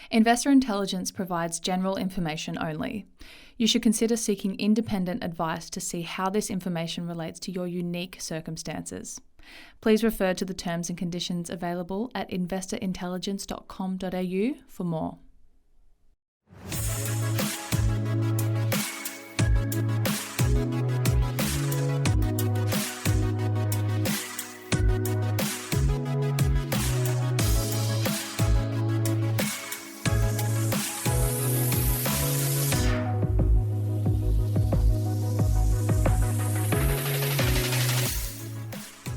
Investor intelligence provides general information only. You should consider seeking independent advice to see how this information relates to your unique circumstances. Please refer to the terms and conditions available at investorintelligence.com.au for more.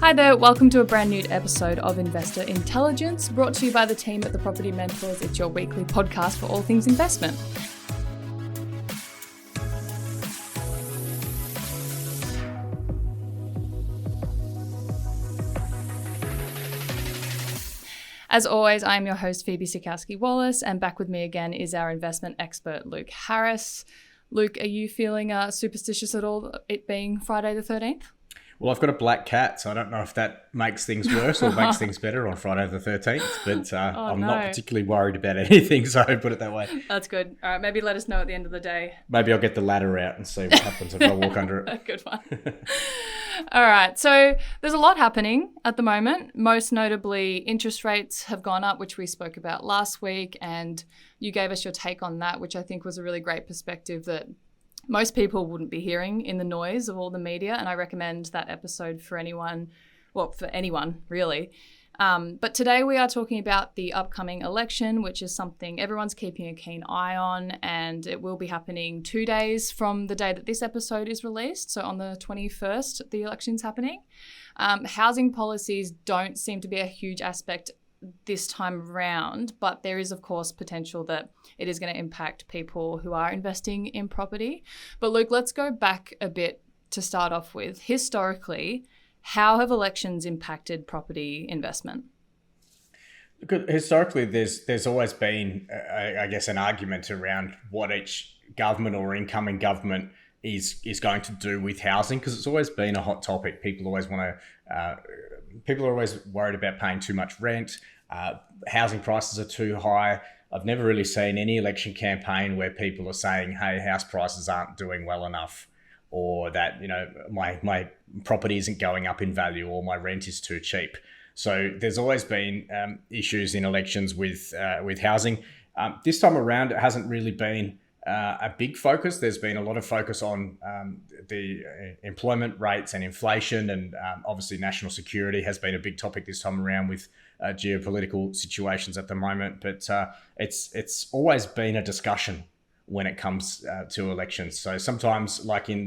Hi there, welcome to a brand new episode of Investor Intelligence, brought to you by the team at the Property Mentors. It's your weekly podcast for all things investment. As always, I'm your host, Phoebe Sikowski-Wallace, and back with me again is our investment expert, Luke Harris. Luke, are you feeling superstitious at all, it being Friday the 13th? Well, I've got a black cat, so I don't know if that makes things worse or makes things better on Friday the 13th, but I'm not particularly worried about anything, so put it that way. That's good. All right, maybe let us know at the end of the day. Maybe I'll get the ladder out and see what happens if I walk under it. Good one. All right, so there's a lot happening at the moment. Most notably, interest rates have gone up, which we spoke about last week, and you gave us your take on that, which I think was a really great perspective that most people wouldn't be hearing in the noise of all the media, and I recommend that episode for anyone really. But today we are talking about the upcoming election, which is something everyone's keeping a keen eye on, and it will be happening 2 days from the day that this episode is released. So on the 21st, the election's happening. Housing policies don't seem to be a huge aspect this time around, but there is of course potential that it is going to impact people who are investing in property. But Luke, let's go back a bit to start off with. Historically, how have elections impacted property investment? Look, historically, there's always been, I guess, an argument around what each government or incoming government is going to do with housing, because it's always been a hot topic. People are always worried about paying too much rent. Housing prices are too high. I've never really seen any election campaign where people are saying, hey, house prices aren't doing well enough, or that, my property isn't going up in value, or my rent is too cheap. So there's always been issues in elections with housing. This time around, it hasn't really been a big focus. There's been a lot of focus on the employment rates and inflation, and obviously national security has been a big topic this time around with geopolitical situations at the moment. But it's always been a discussion when it comes to elections. So sometimes, like in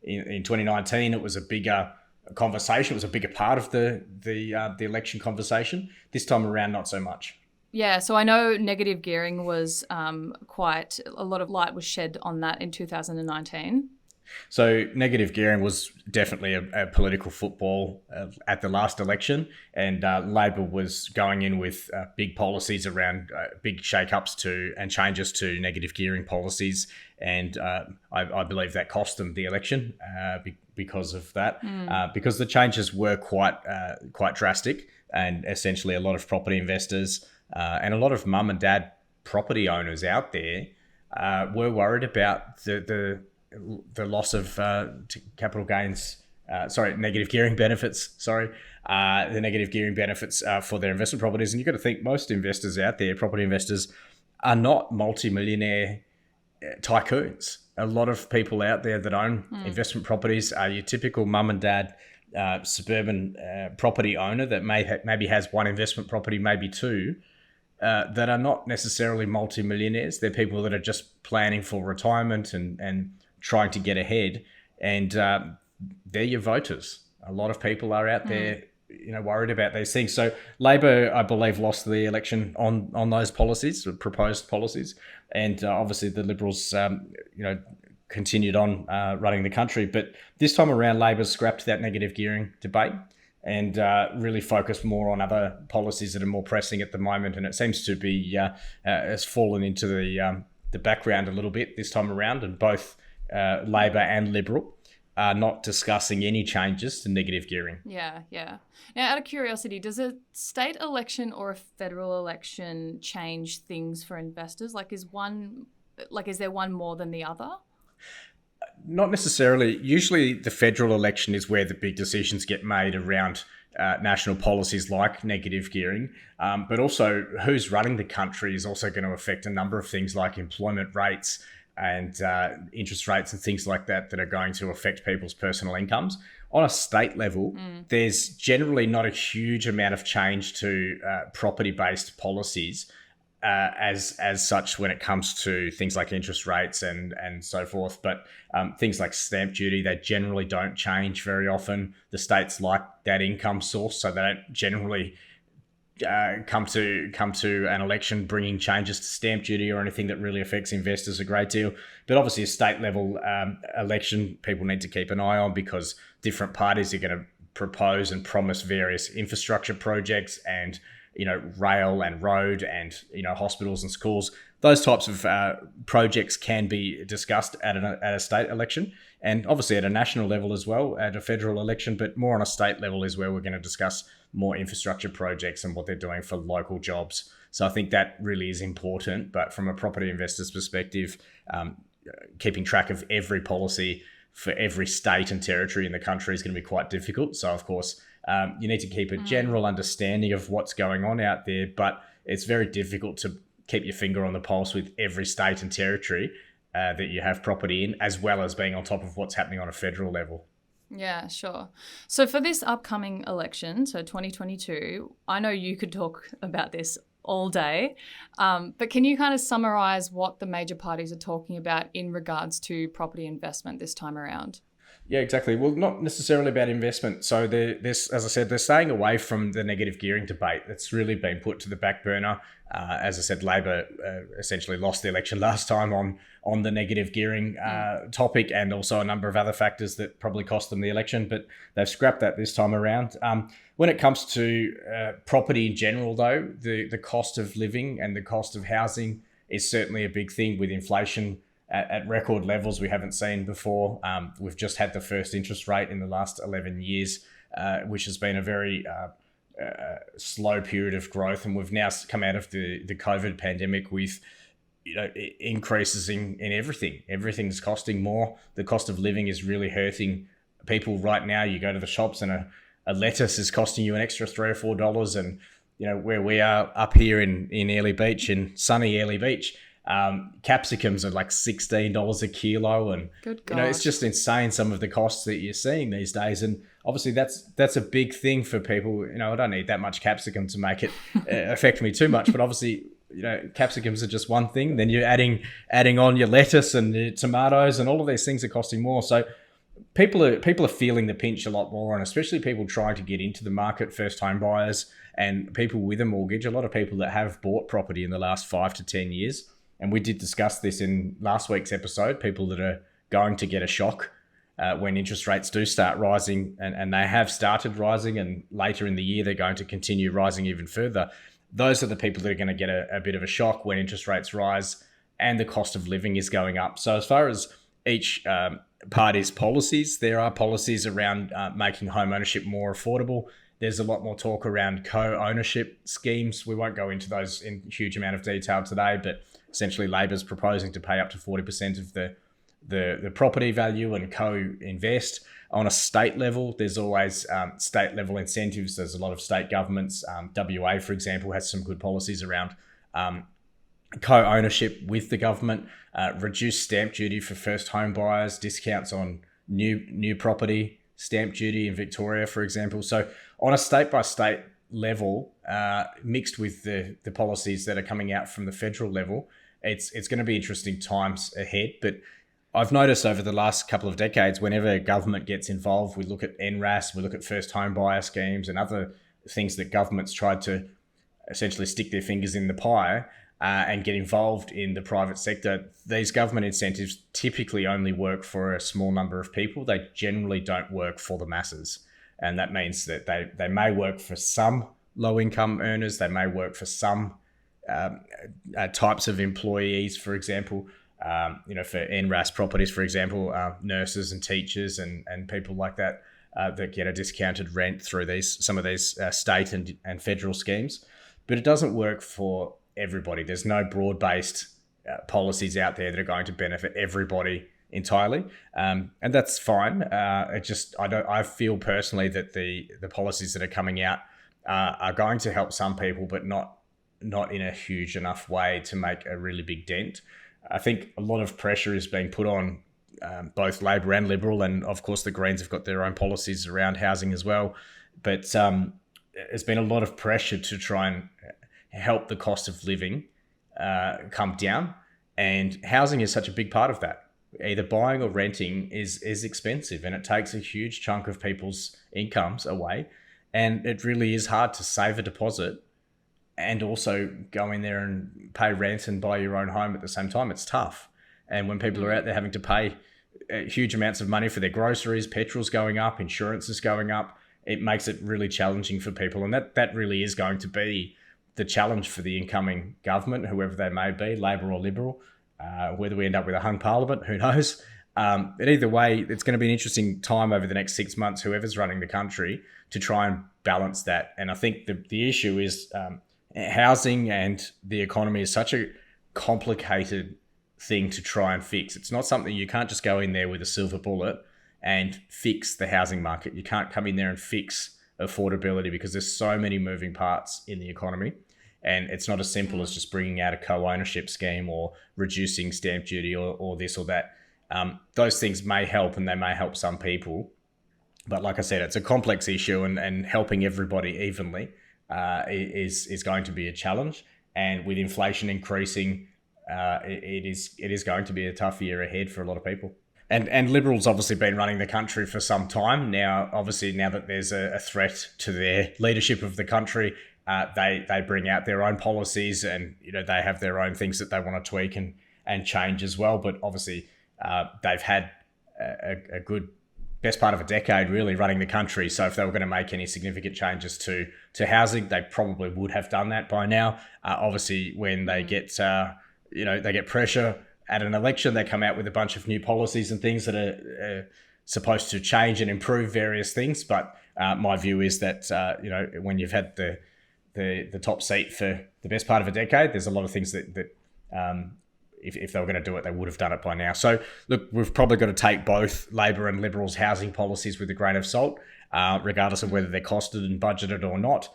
2019, it was a bigger conversation. It was a bigger part of the election conversation. This time around, not so much. Yeah, so I know negative gearing was quite a lot of light was shed on that in 2019. So negative gearing was definitely a political football at the last election, and Labor was going in with big policies around big shake-ups and changes to negative gearing policies, and I believe that cost them the election because of that, because the changes were quite drastic, and essentially a lot of property investors and a lot of mum and dad property owners out there were worried about the loss of capital gains, negative gearing benefits, the negative gearing benefits for their investment properties. And you've got to think most investors out there, property investors, are not multimillionaire tycoons. A lot of people out there that own investment properties are your typical mum and dad suburban property owner that maybe has one investment property, maybe two, that are not necessarily multimillionaires. They're people that are just planning for retirement and trying to get ahead, and they're your voters. A lot of people are out there, worried about these things. So Labor, I believe, lost the election on those policies, proposed policies, and obviously the Liberals, continued on running the country. But this time around, Labor scrapped that negative gearing debate and really focused more on other policies that are more pressing at the moment. And it seems to be has fallen into the background a little bit this time around, and both Labor and Liberal are not discussing any changes to negative gearing. Yeah, yeah. Now, out of curiosity, does a state election or a federal election change things for investors? Is there one more than the other? Not necessarily. Usually the federal election is where the big decisions get made around national policies like negative gearing, but also who's running the country is also going to affect a number of things like employment rates and interest rates and things like that that are going to affect people's personal incomes. On a state level, there's generally not a huge amount of change to property-based policies as such when it comes to things like interest rates and so forth. But things like stamp duty, they generally don't change very often. The states like that income source, so they don't generally come to an election bringing changes to stamp duty or anything that really affects investors a great deal. But obviously a state level election people need to keep an eye on, because different parties are going to propose and promise various infrastructure projects and rail and road and hospitals and schools. Those types of projects can be discussed at a state election, and obviously at a national level as well, at a federal election, but more on a state level is where we're going to discuss more infrastructure projects and what they're doing for local jobs. So I think that really is important. But from a property investor's perspective, keeping track of every policy for every state and territory in the country is going to be quite difficult. So of course, you need to keep a general understanding of what's going on out there, but it's very difficult to keep your finger on the pulse with every state and territory that you have property in, as well as being on top of what's happening on a federal level. Yeah, sure. So for this upcoming election, so 2022, I know you could talk about this all day, but can you kind of summarize what the major parties are talking about in regards to property investment this time around? Yeah, exactly. Well, not necessarily about investment. So as I said, they're staying away from the negative gearing debate. That's really been put to the back burner. As I said, Labor essentially lost the election last time on the negative gearing topic, and also a number of other factors that probably cost them the election, but they've scrapped that this time around. When it comes to property in general, though, the cost of living and the cost of housing is certainly a big thing, with inflation at record levels we haven't seen before. We've just had the first interest rate in the last 11 years, which has been a very slow period of growth. And we've now come out of the COVID pandemic with increases in everything. Everything's costing more. The cost of living is really hurting people right now. You go to the shops and a lettuce is costing you an extra $3 or $4. And, where we are up here in Airlie Beach, in sunny Airlie Beach, capsicums are like $16 a kilo, and it's just insane, some of the costs that you're seeing these days. And obviously that's a big thing for people. I don't need that much capsicum to make it affect me too much, but obviously capsicums are just one thing. Then you're adding on your lettuce and your tomatoes, and all of these things are costing more. So people are feeling the pinch a lot more, and especially people trying to get into the market, first home buyers and people with a mortgage. A lot of people that have bought property in the last 5 to 10 years. And we did discuss this in last week's episode, people that are going to get a shock when interest rates do start rising, and they have started rising, and later in the year they're going to continue rising even further. Those are the people that are going to get a bit of a shock when interest rates rise and the cost of living is going up. So as far as each party's policies, there are policies around making home ownership more affordable. There's a lot more talk around co-ownership schemes. We won't go into those in huge amount of detail today, but essentially Labor's proposing to pay up to 40% of the property value and co-invest. On a state level, there's always state level incentives. There's a lot of state governments. WA, for example, has some good policies around co-ownership with the government, reduced stamp duty for first home buyers, discounts on new property stamp duty in Victoria, for example. So on a state-by-state level, mixed with the policies that are coming out from the federal level, it's going to be interesting times ahead. But I've noticed over the last couple of decades, whenever government gets involved, we look at NRAS, we look at first home buyer schemes and other things that governments tried to essentially stick their fingers in the pie and get involved in the private sector. These government incentives typically only work for a small number of people. They generally don't work for the masses. And that means that they may work for some low-income earners. They may work for some types of employees, for example. for NRAS properties, for example, nurses and teachers and people like that that get a discounted rent through some of these state and federal schemes. But it doesn't work for everybody. There's no broad-based policies out there that are going to benefit everybody entirely, and that's fine. I feel personally that the policies that are coming out are going to help some people, but not in a huge enough way to make a really big dent. I think a lot of pressure is being put on both Labor and Liberal, and of course the Greens have got their own policies around housing as well. But there's been a lot of pressure to try and help the cost of living come down, and housing is such a big part of that. Either buying or renting is expensive, and it takes a huge chunk of people's incomes away, and it really is hard to save a deposit and also go in there and pay rent and buy your own home at the same time. It's tough. And when people are out there having to pay huge amounts of money for their groceries, petrol's going up, insurance is going up, it makes it really challenging for people. And that really is going to be the challenge for the incoming government, whoever they may be, Labor or Liberal. Whether we end up with a hung parliament, who knows? But either way, it's going to be an interesting time over the next 6 months, whoever's running the country, to try and balance that. And I think the issue is housing and the economy is such a complicated thing to try and fix. It's not something you can't just go in there with a silver bullet and fix the housing market. You can't come in there and fix affordability because there's so many moving parts in the economy. And it's not as simple as just bringing out a co-ownership scheme or reducing stamp duty or this or that. Those things may help, and they may help some people. But like I said, it's a complex issue, and helping everybody evenly is going to be a challenge. And with inflation increasing, it is going to be a tough year ahead for a lot of people. And Liberals obviously been running the country for some time now. Obviously, now that there's a threat to their leadership of the country, they bring out their own policies, and they have their own things that they want to tweak and change as well. But obviously, they've had a good best part of a decade really running the country. So if they were going to make any significant changes to housing, they probably would have done that by now. Obviously, when they get they get pressure at an election, they come out with a bunch of new policies and things that are supposed to change and improve various things. But my view is that when you've had the top seat for the best part of a decade, there's a lot of things that if they were going to do it, they would have done it by now. So look, we've probably got to take both Labor and Liberals' housing policies with a grain of salt, regardless of whether they're costed and budgeted or not.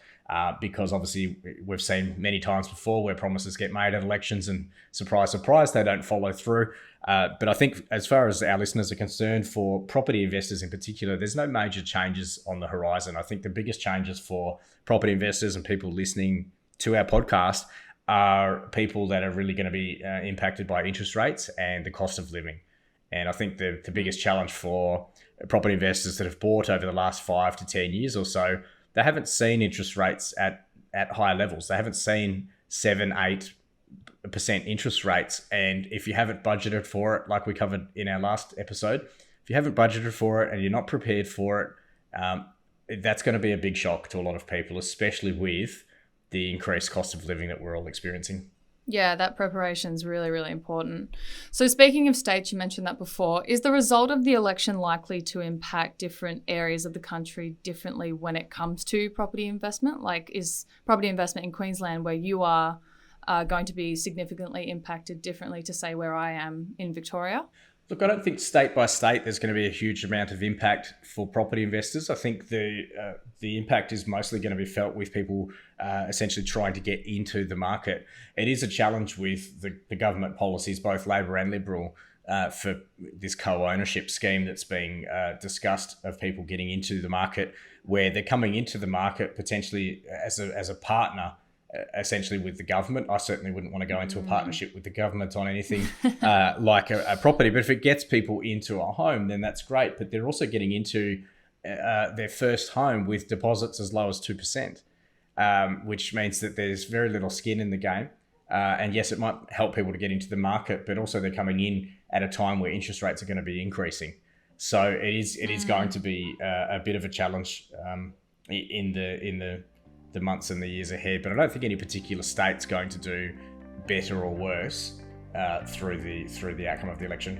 Because obviously we've seen many times before where promises get made at elections and surprise, surprise, they don't follow through. But I think as far as our listeners are concerned, for property investors in particular, there's no major changes on the horizon. I think the biggest changes for property investors and people listening to our podcast are people that are really going to be impacted by interest rates and the cost of living. And I think the biggest challenge for property investors that have bought over the last 5 to 10 years or so, they haven't seen interest rates at higher levels. They haven't seen 7-8% interest rates. And if you haven't budgeted for it, like we covered in our last episode, if you haven't budgeted for it and you're not prepared for it, that's going to be a big shock to a lot of people, especially with the increased cost of living that we're all experiencing. Yeah, that preparation is really, really important. So speaking of states, you mentioned that before. Is the result of the election likely to impact different areas of the country differently when it comes to property investment? Like, is property investment in Queensland, where you are, going to be significantly impacted differently to, say, where I am in Victoria? Look, I don't think state by state there's going to be a huge amount of impact for property investors. I think the impact is mostly going to be felt with people essentially trying to get into the market. It is a challenge with the government policies, both Labor and Liberal, for this co-ownership scheme that's being discussed of people getting into the market, where they're coming into the market potentially as a partner, essentially with the government. I certainly wouldn't want to go into a partnership with the government on anything like a property. But if it gets people into a home, then that's great. But they're also getting into their first home with deposits as low as 2%, which means that there's very little skin in the game. And yes, it might help people to get into the market, but also they're coming in at a time where interest rates are going to be increasing. So it is going to be a bit of a challenge in the months and the years ahead. But I don't think any particular state's going to do better or worse through the outcome of the election.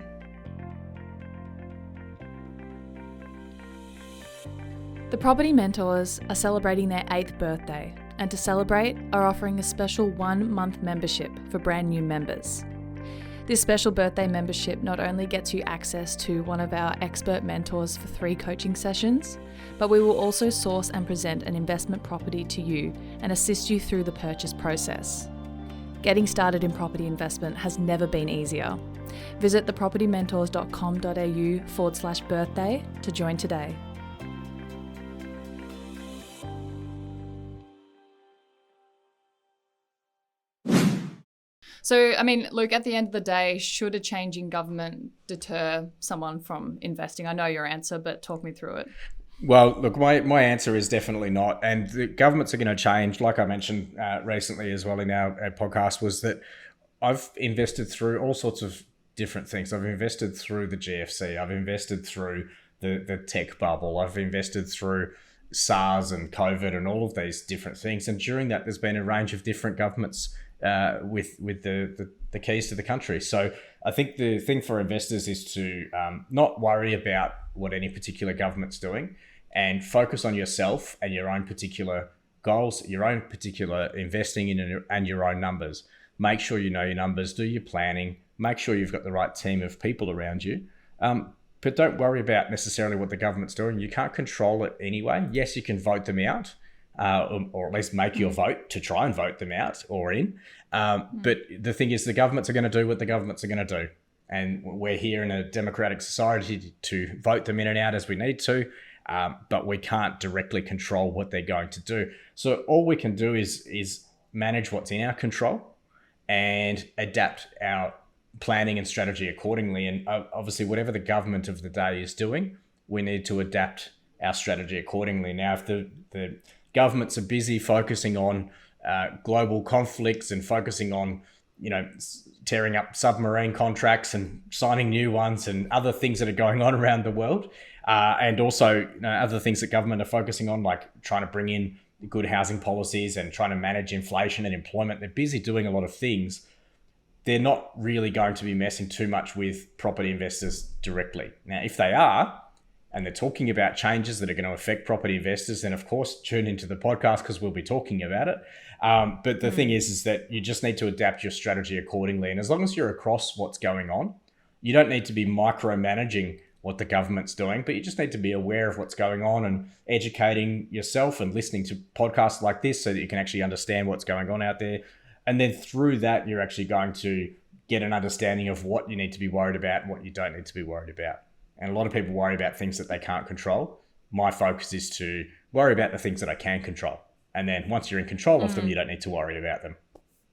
The Property Mentors are celebrating their 8th birthday, and to celebrate are offering a special 1-month membership for brand new members. This special birthday membership not only gets you access to one of our expert mentors for 3 coaching sessions, but we will also source and present an investment property to you and assist you through the purchase process. Getting started in property investment has never been easier. Visit thepropertymentors.com.au/birthday to join today. So, I mean, Luke, at the end of the day, should a change in government deter someone from investing? I know your answer, but talk me through it. Well, look, my answer is definitely not. And the governments are going to change. Like I mentioned recently as well in our podcast, was that I've invested through all sorts of different things. I've invested through the GFC. I've invested through the tech bubble. I've invested through SARS and COVID and all of these different things. And during that, there's been a range of different governments with the keys to the country. So I think the thing for investors is to not worry about what any particular government's doing and focus on yourself and your own particular goals, your own particular investing in and your own numbers. Make sure you know your numbers, do your planning, make sure you've got the right team of people around you. But don't worry about necessarily what the government's doing. You can't control it anyway. Yes, you can vote them out. Or at least make your vote to try and vote them out or in. But the thing is, the governments are going to do what the governments are going to do. And we're here in a democratic society to vote them in and out as we need to, but we can't directly control what they're going to do. So all we can do is manage what's in our control and adapt our planning and strategy accordingly. And obviously, whatever the government of the day is doing, we need to adapt our strategy accordingly. Now, if the governments are busy focusing on global conflicts and focusing on, tearing up submarine contracts and signing new ones and other things that are going on around the world. And also other things that government are focusing on, like trying to bring in good housing policies and trying to manage inflation and employment. They're busy doing a lot of things. They're not really going to be messing too much with property investors directly. Now, if they are, and they're talking about changes that are going to affect property investors, then of course tune into the podcast because we'll be talking about it. But the thing is that you just need to adapt your strategy accordingly. And as long as you're across what's going on, you don't need to be micromanaging what the government's doing, but you just need to be aware of what's going on and educating yourself and listening to podcasts like this so that you can actually understand what's going on out there. And then through that, you're actually going to get an understanding of what you need to be worried about and what you don't need to be worried about. And a lot of people worry about things that they can't control. My focus is to worry about the things that I can control. And then once you're in control of them, you don't need to worry about them.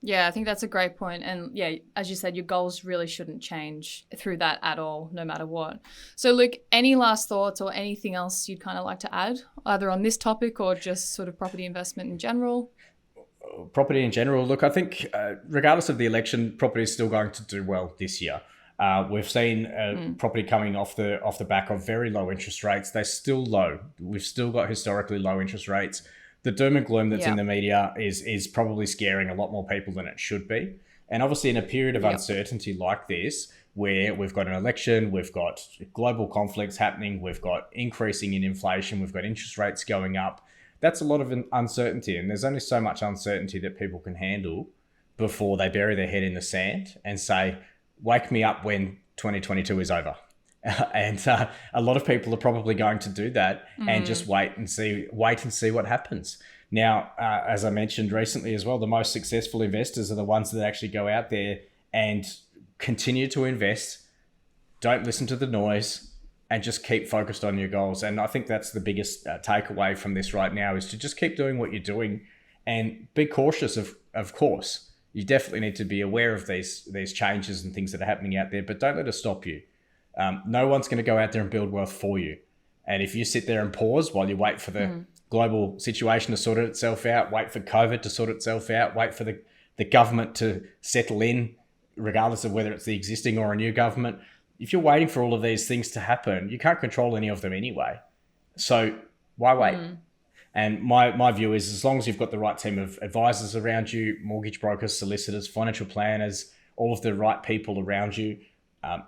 Yeah, I think that's a great point. And yeah, as you said, your goals really shouldn't change through that at all, no matter what. So Luke, any last thoughts or anything else you'd kind of like to add, either on this topic or just sort of property investment in general? Property in general, look, I think regardless of the election, property is still going to do well this year. We've seen property coming off the back of very low interest rates. They're still low. We've still got historically low interest rates. The doom and gloom that's in the media is probably scaring a lot more people than it should be. And obviously in a period of uncertainty like this, where we've got an election, we've got global conflicts happening, we've got increasing in inflation, we've got interest rates going up, that's a lot of uncertainty. And there's only so much uncertainty that people can handle before they bury their head in the sand and say, wake me up when 2022 is over. And a lot of people are probably going to do that and just wait and see what happens. Now, as I mentioned recently as well, the most successful investors are the ones that actually go out there and continue to invest, don't listen to the noise, and just keep focused on your goals. And I think that's the biggest takeaway from this right now, is to just keep doing what you're doing and be cautious, of course. You definitely need to be aware of these changes and things that are happening out there, but don't let it stop you. No one's going to go out there and build wealth for you. And if you sit there and pause while you wait for the global situation to sort itself out, wait for COVID to sort itself out, wait for the government to settle in, regardless of whether it's the existing or a new government, if you're waiting for all of these things to happen, you can't control any of them anyway. So why wait? And my view is, as long as you've got the right team of advisors around you, mortgage brokers, solicitors, financial planners, all of the right people around you,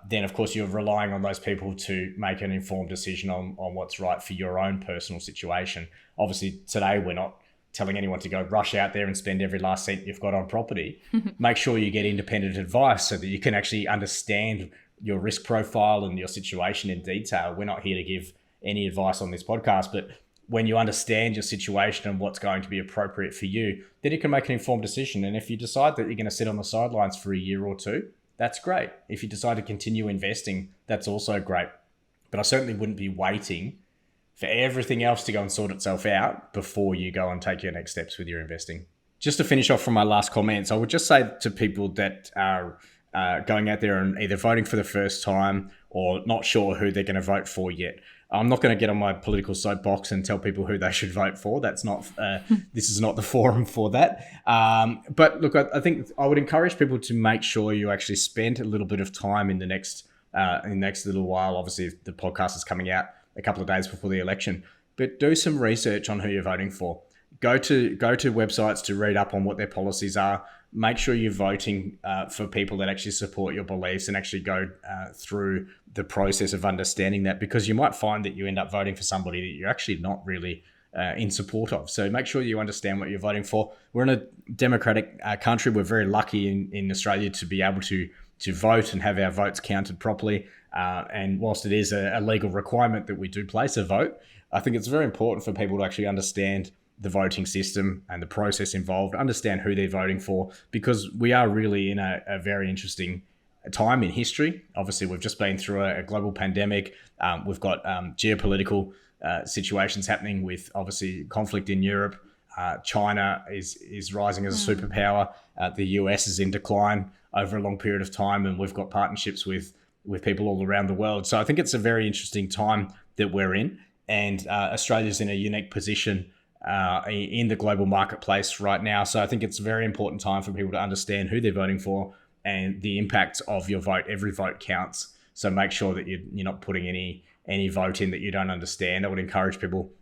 then of course you're relying on those people to make an informed decision on what's right for your own personal situation. Obviously today we're not telling anyone to go rush out there and spend every last cent you've got on property. Make sure you get independent advice so that you can actually understand your risk profile and your situation in detail. We're not here to give any advice on this podcast, but when you understand your situation and what's going to be appropriate for you, then you can make an informed decision. And if you decide that you're going to sit on the sidelines for a year or two, that's great. If you decide to continue investing, that's also great. But I certainly wouldn't be waiting for everything else to go and sort itself out before you go and take your next steps with your investing. Just to finish off from my last comments, I would just say to people that are going out there and either voting for the first time or not sure who they're going to vote for yet. I'm not going to get on my political soapbox and tell people who they should vote for. That's not. This is not the forum for that. But look, I think I would encourage people to make sure you actually spend a little bit of time in the next little while. Obviously, the podcast is coming out a couple of days before the election, but do some research on who you're voting for. Go to websites to read up on what their policies are. Make sure you're voting for people that actually support your beliefs and actually go through the process of understanding that, because you might find that you end up voting for somebody that you're actually not really in support of. So make sure you understand what you're voting for. We're in a democratic country. We're very lucky in Australia to be able to vote and have our votes counted properly. And whilst it is a legal requirement that we do place a vote, I think it's very important for people to actually understand the voting system and the process involved, understand who they're voting for, because we are really in a very interesting time in history. Obviously, we've just been through a global pandemic. We've got geopolitical situations happening with obviously conflict in Europe. China is rising as a superpower. The US is in decline over a long period of time, and we've got partnerships with people all around the world. So I think it's a very interesting time that we're in, and Australia's in a unique position in the global marketplace right now. So I think it's a very important time for people to understand who they're voting for and the impact of your vote. Every vote counts. So make sure that you're not putting any vote in that you don't understand. I would encourage people,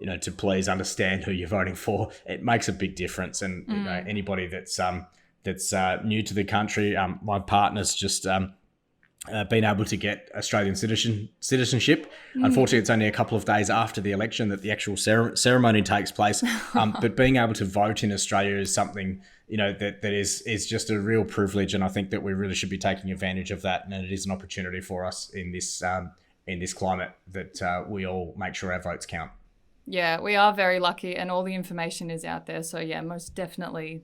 to please understand who you're voting for. It makes a big difference. And anybody that's new to the country, my partner's just been able to get Australian citizenship. Unfortunately, it's only a couple of days after the election that the actual ceremony takes place. But being able to vote in Australia is something, that is just a real privilege. And I think that we really should be taking advantage of that. And it is an opportunity for us in this climate that we all make sure our votes count. Yeah, we are very lucky, and all the information is out there. So yeah, most definitely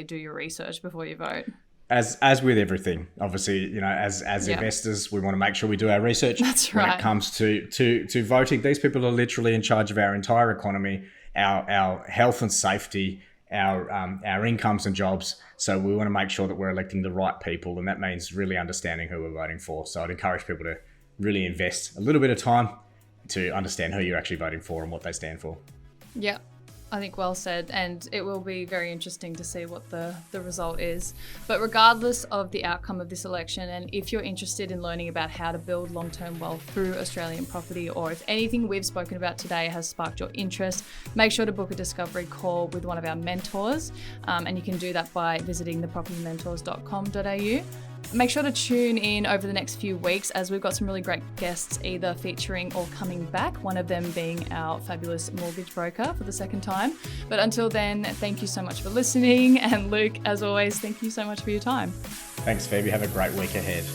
do your research before you vote. As with everything, obviously, as investors, we want to make sure we do our research. That's right. When it comes to voting, these people are literally in charge of our entire economy, our health and safety, our incomes and jobs. So we want to make sure that we're electing the right people, and that means really understanding who we're voting for. So I'd encourage people to really invest a little bit of time to understand who you're actually voting for and what they stand for. Yeah. I think well said, and it will be very interesting to see what the result is. But regardless of the outcome of this election, and if you're interested in learning about how to build long-term wealth through Australian property, or if anything we've spoken about today has sparked your interest, make sure to book a discovery call with one of our mentors, and you can do that by visiting thepropertymentors.com.au. Make sure to tune in over the next few weeks, as we've got some really great guests either featuring or coming back, one of them being our fabulous mortgage broker for the second time. But until then, thank you so much for listening. And Luke, as always, thank you so much for your time. Thanks, Phoebe. Have a great week ahead.